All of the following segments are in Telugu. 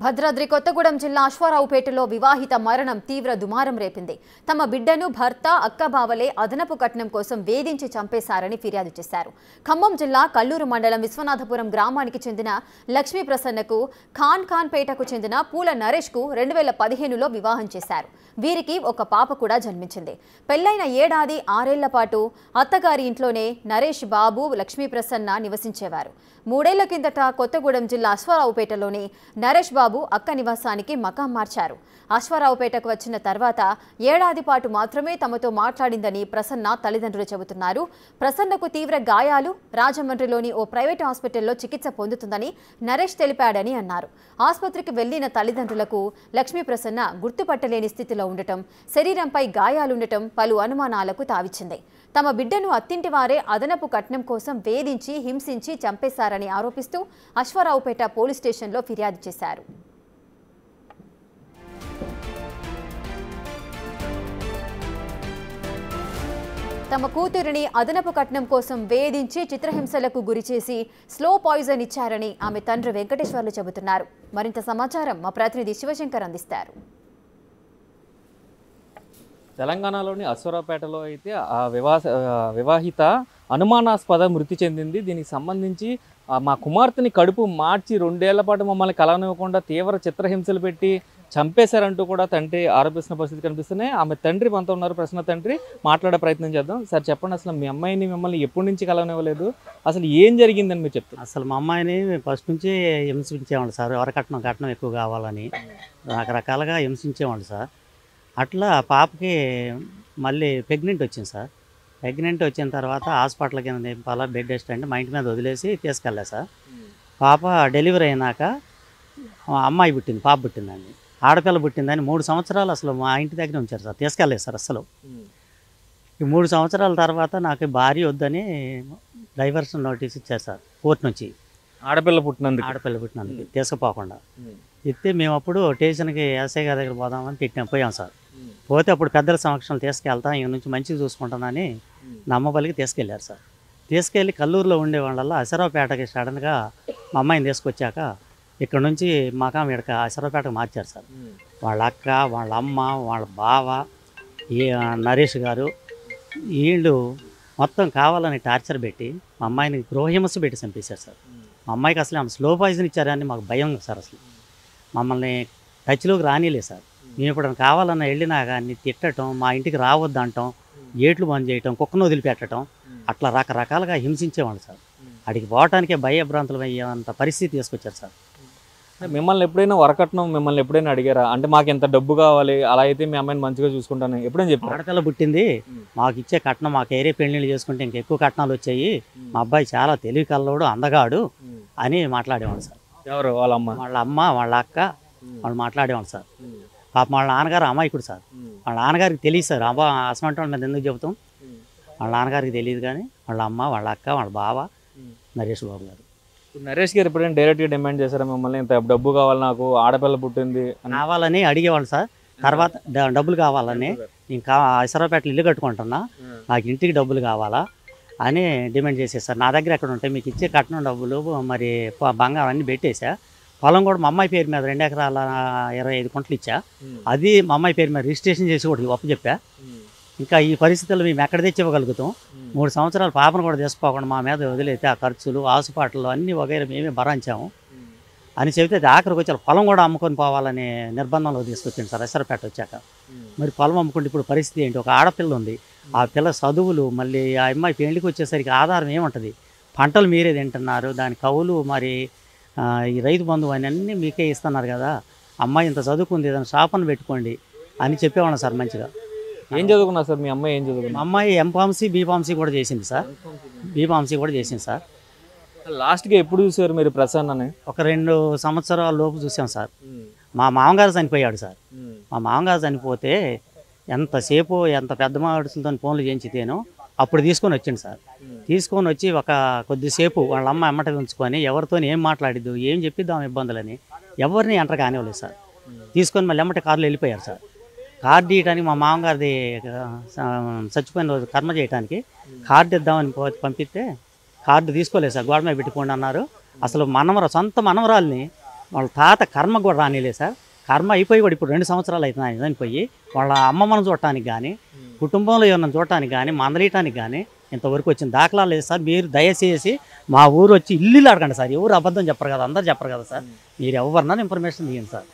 భద్రాద్రి కొత్తగూడెం జిల్లా అశ్వారావుపేటలో వివాహిత మరణం తీవ్ర దుమారం రేపింది. తమ బిడ్డను భర్త అక్కబావలే అదనపు కట్నం కోసం వేధించి చంపేశారని ఫిర్యాదు చేశారు. ఖమ్మం జిల్లా కల్లూరు మండలం విశ్వనాథపురం గ్రామానికి చెందిన లక్ష్మీ ప్రసన్నకు ఖాన్పేటకు చెందిన పూల నరేష్కు 2015లో వివాహం చేశారు. వీరికి ఒక పాప కూడా జన్మించింది. పెళ్లైన ఏడాది 6 ఏళ్ల పాటు అత్తగారి ఇంట్లోనే నరేష్ బాబు లక్ష్మీ ప్రసన్న నివసించేవారు. 3 ఏళ్ల కిందట కొత్తగూడెం జిల్లా అశ్వారావుపేటలోని నరేష్ బాబు అక్క నివాసానికి మకాం మార్చారు. అశ్వారావుపేటకు వచ్చిన తర్వాత ఏడాది పాటు మాత్రమే తమతో మాట్లాడిందని ప్రసన్న తల్లిదండ్రులు చెబుతున్నారు. ప్రసన్నకు తీవ్ర గాయాలు, రాజమండ్రిలోని ఓ ప్రైవేట్ హాస్పిటల్లో చికిత్స పొందుతుందని నరేష్ తెలిపాడని అన్నారు. ఆసుపత్రికి వెళ్లిన తల్లిదండ్రులకు లక్ష్మీ ప్రసన్న గుర్తుపట్టలేని స్థితిలో ఉండటం, శరీరంపై గాయాలుండటం పలు అనుమానాలకు తావిచ్చింది. తమ బిడ్డను అత్తింటి వారే అదనపు కట్నం కోసం వేధించి హింసించి చంపేశారని ఆరోపిస్తూ అశ్వారావుపేట పోలీస్ స్టేషన్లో ఫిర్యాదు చేశారు. తమ కూతురిని అదనపు కట్నం కోసం వేధించి చిత్రహింసలకు గురిచేసి స్లో పాయిజన్ ఇచ్చారని ఆమె తండ్రి వెంకటేశ్వర్లు చెబుతున్నారు. మరింత సమాచారం మా ప్రతినిధి శివశంకర్ అందిస్తారు. తెలంగాణలోని అశ్వారావుపేటలో అయితే ఆ వివాహిత అనుమానాస్పద మృతి చెందింది. దీనికి సంబంధించి మా కుమార్తెని కడుపు మార్చి 2 ఏళ్ల పాటు మమ్మల్ని కలవనివ్వకుండా తీవ్ర చిత్రహింసలు పెట్టి చంపేశారంటూ కూడా తండ్రి ఆరోపిస్తున్న పరిస్థితి కనిపిస్తున్నాయి. ఆమె తండ్రి మనతో ఉన్నారు. ప్రశ్న తండ్రి మాట్లాడే ప్రయత్నం చేద్దాం. సార్ చెప్పండి, అసలు మీ అమ్మాయిని మిమ్మల్ని ఎప్పటి నుంచి కలవనివ్వలేదు, అసలు ఏం జరిగిందని మీరు చెప్తారు? అసలు మా అమ్మాయిని ఫస్ట్ నుంచి హింసించేవాళ్ళు సార్. కట్నం ఎక్కువ కావాలని రకరకాలుగా హింసించేవాళ్ళు సార్. అట్లా పాపకి మళ్ళీ ప్రెగ్నెంట్ వచ్చింది సార్. ప్రెగ్నెంట్ వచ్చిన తర్వాత హాస్పిటల్కి నింపాలా, బెడ్ రెస్ట్ అంటే మా ఇంటి మీద వదిలేసి తీసుకెళ్ళా సార్. పాప డెలివరీ అయినాక అమ్మాయి పుట్టింది, పాప పుట్టిందండి. ఆడపిల్ల పుట్టిందని 3 సంవత్సరాలు అసలు మా ఇంటి దగ్గర ఉంచారు సార్. తీసుకెళ్ళలేదు సార్ అసలు. ఈ 3 సంవత్సరాల తర్వాత నాకు భార్య వద్దని డైవర్షన్ నోటీస్ ఇచ్చారు సార్ కోర్టు నుంచి. ఆడపిల్ల పుట్టినందుకు తీసుకుపోకుండా ఇస్తే మేము అప్పుడు స్టేషన్కి ఎస్ఐ గారి దగ్గర పోదామని పోయాం సార్. పోతే అప్పుడు పెద్దల సమక్షంలో తీసుకెళ్తాం, ఇక నుంచి మంచిగా చూసుకుంటానని నమ్మబలికి తీసుకెళ్ళారు సార్. తీసుకెళ్ళి కల్లూరులో ఉండే వాళ్ళల్లో అశ్వారావుపేటకి సడన్గా మా అమ్మాయిని తీసుకొచ్చాక ఇక్కడ నుంచి మకాం ఇడక అశ్వారావుపేటకు మార్చారు సార్. వాళ్ళ అక్క, వాళ్ళ అమ్మ, వాళ్ళ బావ, నరేష్ గారు వీళ్ళు మొత్తం కావాలని టార్చర్ పెట్టి మా అమ్మాయిని గృహహింస పెట్టి చంపేశారు సార్. మా అమ్మాయికి అసలు ఆమె స్లో పాయిజన్ ఇచ్చారని మాకు భయం సార్. అసలు మమ్మల్ని టచ్లోకి రానిలే సార్. మేము ఇప్పుడు కావాలన్న వెళ్ళినా కానీ తిట్టడం, మా ఇంటికి రావద్దు అంటాం, గేట్లు బంద్ చేయటం, కుక్కను వదిలిపెట్టడం, అట్లా రకరకాలుగా హింసించేవాళ్ళు సార్. అడిగి పోవటానికే భయభ్రాంతులు అయ్యేంత పరిస్థితి తీసుకొచ్చారు సార్. మిమ్మల్ని ఎప్పుడైనా వరకట్నం మిమ్మల్ని ఎప్పుడైనా అడిగారా? అంటే మాకు ఎంత డబ్బు కావాలి, అలా అయితే మీ అమ్మాయిని మంచిగా చూసుకుంటాను ఎప్పుడైనా చెప్పారు? ఆడపిల్ల పుట్టింది, మాకు ఇచ్చే కట్నం, మాకు ఏరే పెళ్ళిళ్ళు చేసుకుంటే ఇంకెక్కువ కట్నాలు వచ్చాయి, మా అబ్బాయి చాలా తెలివి కల్లోడు, అందగాడు అని మాట్లాడేవాడు సార్. ఎవరు? వాళ్ళ అమ్మ, వాళ్ళ అక్క వాళ్ళు మాట్లాడేవాడు సార్. పాప వాళ్ళ నాన్నగారు అమాయకుడు సార్. వాళ్ళ నాన్నగారికి తెలియదు సార్. అబ్బా అసమంటే వాళ్ళ మీద ఎందుకు చెబుతాం, వాళ్ళ నాన్నగారికి తెలియదు. కానీ వాళ్ళ అమ్మ, వాళ్ళ అక్క, వాళ్ళ బావ నరేష్ బాబు గారు. నరేష్ గారు ఎప్పుడైనా డైరెక్ట్గా డిమాండ్ చేశారా మిమ్మల్ని, ఇంత డబ్బు కావాలి, నాకు ఆడపిల్ల పుట్టింది కావాలని అడిగేవాళ్ళు సార్. తర్వాత డబ్బులు కావాలని, ఇంకా అశ్వారావుపేటలో ఇల్లు కట్టుకుంటున్నా, నాకు ఇంటికి డబ్బులు కావాలా అని డిమాండ్ చేసేసారు. నా దగ్గర ఎక్కడ ఉంటాయి, మీకు ఇచ్చే కట్నం డబ్బులు మరి బంగారం అన్నీ పెట్టేసా. పొలం కూడా మా అమ్మాయి పేరు మీద 2 ఎకరాల 25 గుంటలు ఇచ్చా. అది మా అమ్మాయి పేరు మీద రిజిస్ట్రేషన్ చేసి కూడా ఒప్పచెప్పా. ఇంకా ఈ పరిస్థితుల్లో మేము ఎక్కడ తెచ్చి ఇవ్వగలుగుతాం? 3 సంవత్సరాలు పాపను కూడా తీసుకోకుండా మా మీద వదిలేతే ఆ ఖర్చులు, హాస్పిటల్ అన్నీ వగైరా మేమే భరించాము అని చెబితే ఆఖరికి వచ్చారు. పొలం కూడా అమ్ముకొని పోవాలనే నిర్బంధంలో తీసుకొచ్చింది సార్ అశ్వారావుపేట వచ్చాక. మరి పొలం అమ్ముకుంటే ఇప్పుడు పరిస్థితి ఏంటి? ఒక ఆడపిల్ల ఉంది, ఆ పిల్ల చదువులు, మళ్ళీ ఆ అమ్మాయి పెళ్లికి వచ్చేసరికి ఆధారం ఏముంటుంది? పంటలు మీరే తింటున్నారు, దాని కవులు, మరి ఈ రైతు బంధువు అన్నీ మీకే ఇస్తున్నారు కదా, అమ్మాయి ఇంత చదువుకుంది, ఏదైనా షాపును పెట్టుకోండి అని చెప్పేవాళ్ళం సార్. మంచిగా ఏం చదువుకున్నారు సార్ మీ అమ్మాయి? ఏం చదువుకున్నారు? మా అమ్మాయి ఎంఫార్మసీ, బీఫార్మసీ కూడా చేసింది సార్. బీఫార్మసీ కూడా చేసింది సార్. లాస్ట్గా ఎప్పుడు చూసారు మీరు ప్రసన్నని? ఒక 2 సంవత్సరాల లోపు చూసాం సార్. మా మామగారు చనిపోయాడు సార్. మా మామగారు చనిపోతే ఎంతసేపు ఎంత పెద్ద మనుషులతో ఫోన్లు చేయించితేనో అప్పుడు తీసుకొని వచ్చింది సార్. తీసుకొని వచ్చి ఒక కొద్దిసేపు వాళ్ళ అమ్మ ఎమ్మట ఉంచుకొని ఎవరితో ఏం మాట్లాడిద్దు, ఏం చెప్పిద్దాం ఇబ్బందులని ఎవరిని ఎంటర్ కానివ్వలేదు సార్. తీసుకొని మళ్ళీ ఎమ్మట కారులో వెళ్ళిపోయారు సార్. కార్డు ఇవ్వడానికి మా మామగారిది చచ్చిపోయిన రోజు కర్మ చేయడానికి కార్డు ఇద్దామని పంపిస్తే కార్డు తీసుకోలేదు సార్. గోడ మీద పెట్టుకోండి అన్నారు. అసలు సొంత మనవరాల్ని వాళ్ళ తాత కర్మ కూడా రానిలేదు సార్. కర్మ అయిపోయి కూడా ఇప్పుడు 2 సంవత్సరాలు అవుతుంది ఆయన చనిపోయి. వాళ్ళ అమ్మమ్మను చూడటానికి కానీ, కుటుంబంలో ఏమన్నా చూడటానికి కానీ, మందలియటానికి కానీ ఇంతవరకు వచ్చిన దాఖలాలు లేదు సార్. మీరు దయచేసి మా ఊరు వచ్చి ఇల్లు అడగండి సార్. ఎవరు అబద్ధం చెప్పరు కదా, అందరు చెప్పరు కదా సార్. మీరు ఎవరినైనా ఇన్ఫర్మేషన్ తీయండి సార్.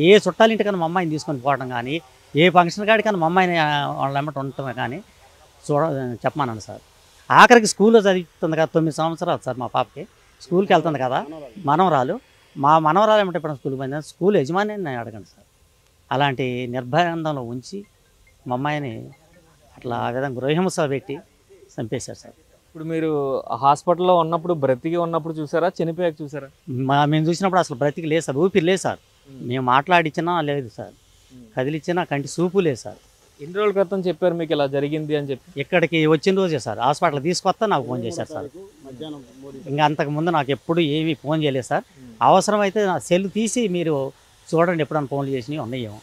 ఏ చుట్టాల ఇంటికన్నా మా అమ్మాయిని తీసుకొని పోవడం కానీ, ఏ ఫంక్షన్ కాడికన్నా మా అమ్మాయిని వాళ్ళ ఎమ్మట ఉండటమే కానీ చెప్పమన్నాను సార్. ఆఖరికి స్కూల్లో చదువుతుంది కదా, 9 సంవత్సరాలు సార్ మా పాపకి. స్కూల్కి వెళ్తుంది కదా మనవరాలు. మా మనవరాలు ఏమంటే ఇప్పుడు స్కూల్కి పోయింది, స్కూల్ యజమాని నేను అడగండి సార్. అలాంటి నిర్బంధంలో ఉంచి మా అమ్మాయిని అట్లా ఆ విధంగా గృహహింస పెట్టి చంపేశారు సార్. ఇప్పుడు మీరు హాస్పిటల్లో ఉన్నప్పుడు బ్రతికి ఉన్నప్పుడు చూసారా, చనిపోయాక చూసారా? మేము చూసినప్పుడు అసలు బ్రతికి లేదు సార్, ఊపిరి లేదు సార్. మేము మాట్లాడిచ్చినా లేదు సార్, కదిలిచ్చినా కంటి చూపు లేదు సార్. ఎన్ని రోజుల క్రితం చెప్పారు మీకు ఇలా జరిగింది అని చెప్పి? ఇక్కడికి వచ్చిన రోజే సార్ హాస్పిటల్ తీసుకొస్తా నాకు ఫోన్ చేశారు సార్. ఇంకా అంతకుముందు నాకు ఎప్పుడు ఏమీ ఫోన్ చేయలేదు సార్. అవసరమైతే నా సెల్ తీసి మీరు చూడండి ఎప్పుడన్నా ఫోన్లు చేసినవి ఉన్నాయేమో.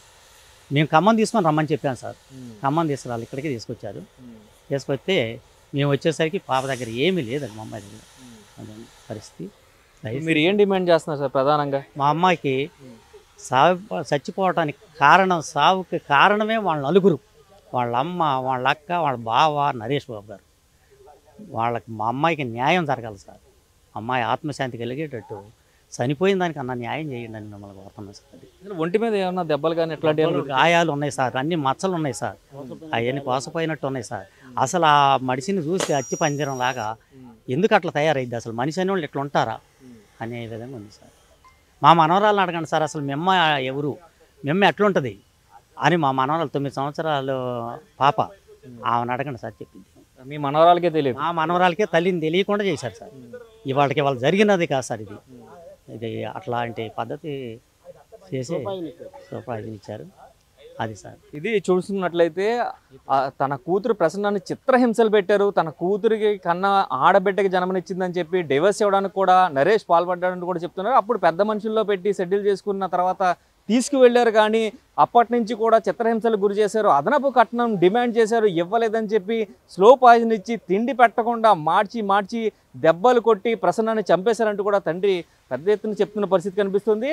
మేము ఖమ్మం తీసుకొని రమ్మని చెప్పాను సార్. ఖమ్మం తీసుకురాలి, ఇక్కడికి తీసుకొచ్చారు. తీసుకొస్తే మేము వచ్చేసరికి పాప దగ్గర ఏమీ లేదండి, మా అమ్మాయి దగ్గర. అదే పరిస్థితి. మీరు ఏం డిమాండ్ చేస్తున్నారు సార్ ప్రధానంగా? మా అమ్మాయికి చచ్చిపోవటానికి కారణం, సావుకి కారణమే వాళ్ళ నలుగురు. వాళ్ళ అమ్మ, వాళ్ళ అక్క, వాళ్ళ బావ, నరేష్ బాబు గారు. వాళ్ళకి మా అమ్మాయికి న్యాయం జరగాలి సార్. అమ్మాయి ఆత్మశాంతి కలిగేటట్టు చనిపోయిన దానికన్నా న్యాయం చేయండి అని మిమ్మల్ని కోరుతున్నాను సార్. ఒంటి మీద ఏమన్నా దెబ్బలు కానీ ఎట్లాంటి గాయాలు ఉన్నాయి సార్, అన్ని మచ్చలు ఉన్నాయి సార్, అవన్నీ కోసపోయినట్టు ఉన్నాయి సార్. అసలు ఆ మనిషిని చూస్తే అచ్చి పంజరం లాగా ఎందుకు అట్లా తయారైద్ది, అసలు మనిషి అనే వాళ్ళు ఇట్లా ఉంటారా అనే విధంగా ఉంది సార్. మా మనవరాలను అడగండి సార్, అసలు మెమ్మ ఎవరు, మెమ్మ ఎట్లుంటుంది అని మా మనవరాలు 9 సంవత్సరాలు పాప, ఆమెను అడగండి సార్ చెప్పింది. మీ మనవరాలకే తెలియదు? మా మనవరాలకే తల్లిని తెలియకుండా చేశారు సార్. ఇవాళకి వాళ్ళు జరిగినది కాదు సార్. ఇది అట్లాంటి పద్ధతి చేసి సూపర్వైజన్ ఇచ్చారు. అది సార్. ఇది చూస్తున్నట్లయితే తన కూతురు ప్రసన్నాన్ని చిత్రహింసలు పెట్టారు. తన కూతురికి కన్నా ఆడబిడ్డకి జన్మనిచ్చిందని చెప్పి డివర్స్ ఇవ్వడానికి కూడా నరేష్ పాల్పడ్డాడని కూడా చెప్తున్నారు. అప్పుడు పెద్ద మనుషుల్లో పెట్టి సెటిల్ చేసుకున్న తర్వాత తీసుకువెళ్ళారు, కానీ అప్పటి నుంచి కూడా చిత్రహింసలకు గురి చేశారు. అదనపు కట్నం డిమాండ్ చేశారు, ఇవ్వలేదని చెప్పి స్లో పాయిజన్ ఇచ్చి తిండి పెట్టకుండా మార్చి దెబ్బలు కొట్టి ప్రసన్నాన్ని చంపేశారంటూ కూడా తండ్రి పెద్ద ఎత్తున చెప్తున్న పరిస్థితి కనిపిస్తుంది.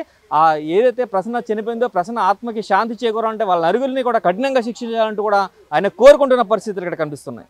ఏదైతే ప్రసన్న చనిపోయిందో ప్రసన్న ఆత్మకి శాంతి చేకూరాలంటే వాళ్ళ నలుగురిని కూడా కఠినంగా శిక్షించాలంటూ కూడా ఆయన కోరుకుంటున్న పరిస్థితులు ఇక్కడ కనిపిస్తున్నాయి.